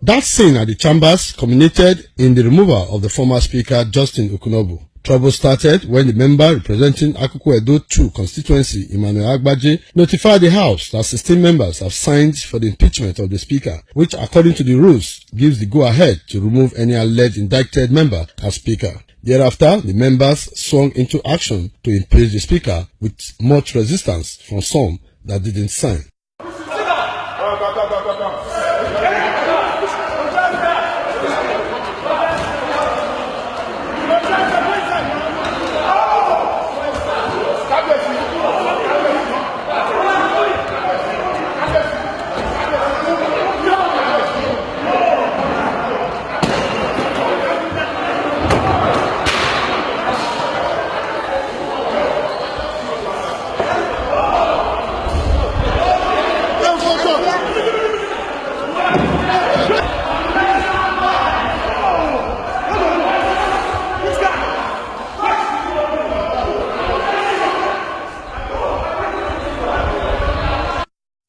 That scene at the chambers culminated in the removal of the former Speaker Justin Okunobu. Trouble started when the member representing Akoko Edo 2 constituency, Emmanuel Agbaje, notified the House that 16 members have signed for the impeachment of the Speaker, which according to the rules gives the go-ahead to remove any alleged indicted member as Speaker. Thereafter, the members swung into action to impeach the Speaker with much resistance from some that didn't sign.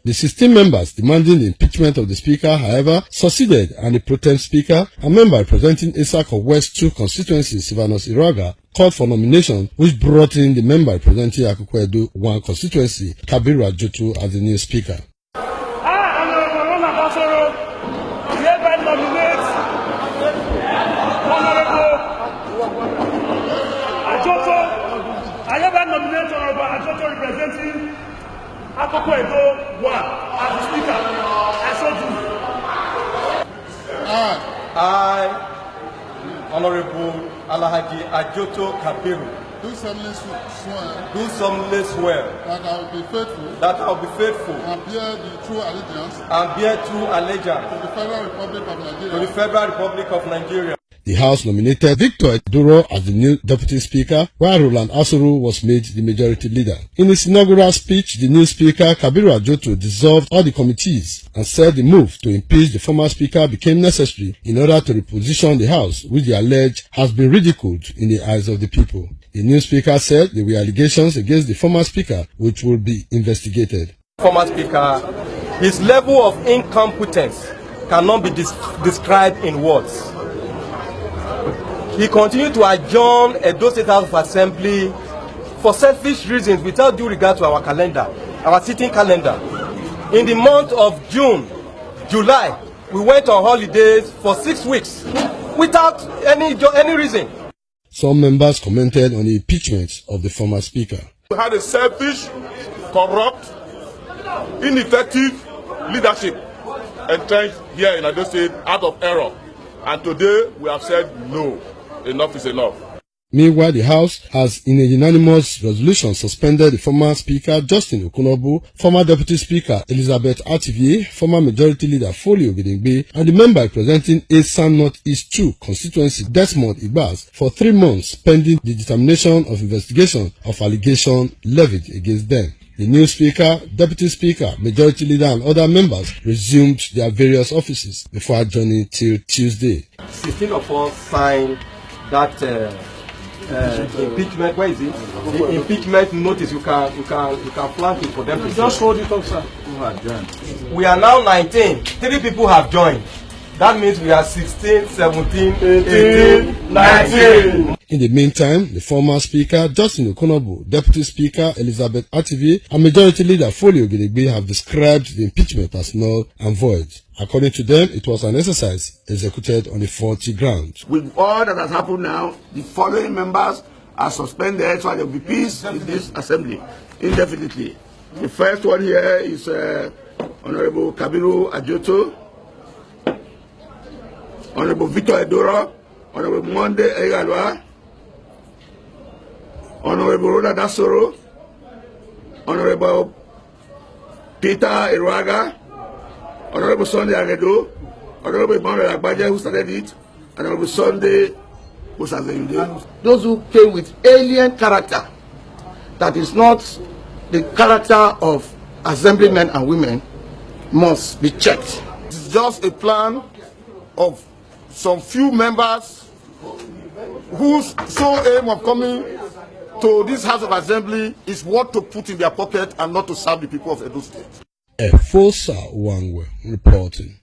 The 16 members demanding the impeachment of the Speaker, however, succeeded, and the pro tem Speaker, a member representing Isako West 2 constituency, Silvanus Iraga, called for nomination, which brought in the member representing Akoko Edo 1 constituency, Kabiru Ajoto, as the new Speaker. I hereby nominate Honorable Ajoto representing Akoko Edo 1 as the Speaker. I so do. I, Honorable Alhaji Ajoto Kabiru, do solemnly swear that I will be faithful and bear the true allegiance to the Federal Republic of Nigeria. The House nominated Victor Eduro as the new Deputy Speaker, while Roland Asoro was made the majority leader. In his inaugural speech, the new Speaker, Kabiru Ajoto, dissolved all the committees and said the move to impeach the former Speaker became necessary in order to reposition the House, which they allege has been ridiculed in the eyes of the people. The new Speaker said there were allegations against the former Speaker, which will be investigated. Former Speaker, his level of incompetence cannot be described in words. He continued to adjourn Edo State House of Assembly for selfish reasons without due regard to our calendar, our sitting calendar. In the month of June, July, we went on holidays for 6 weeks without any reason. Some members commented on the impeachment of the former Speaker. We had a selfish, corrupt, ineffective leadership entrenched here in Edo State out of error. And today we have said no. Enough is enough. Meanwhile, the House has, in a unanimous resolution, suspended the former Speaker Justin Okunobu, former Deputy Speaker Elizabeth Ativier, former Majority Leader Foley Ogedengbe, and the member representing Esan North East 2 constituency Desmond Ibas for 3 months pending the determination of investigation of allegations levied against them. The new Speaker, Deputy Speaker, Majority Leader and other members resumed their various offices before adjourning till Tuesday. 16 of us signed that impeachment. Where is it? The impeachment notice. You can flank it for them to just hold it up, sir. We are now 19. 3 people have joined. That means we are 16, 17, 18, 19. In the meantime, the former Speaker, Justin Okunobu, Deputy Speaker, Elizabeth Ativier, and Majority Leader Foley Ogedengbe have described the impeachment as null and void. According to them, it was an exercise executed on a faulty ground. With all that has happened now, the following members are suspended so there will be peace in this assembly indefinitely. The first one here is Honorable Kabiru Ajoto, Honorable Victor Eduro, Honorable Monde Egalwa, Honorable Roland Asoro, Honorable Peter Iraga, Honorable Sunday Agedo, Honorable Emmanuel Agbaje, who started it, and Honorable Sunday Busazeyude. Those who came with alien character, that is not the character of assemblymen and women, must be checked. It's just a plan of some few members whose sole aim of coming to this House of Assembly is what to put in their pocket and not to serve the people of Edo State. Efosa Wangwe reporting.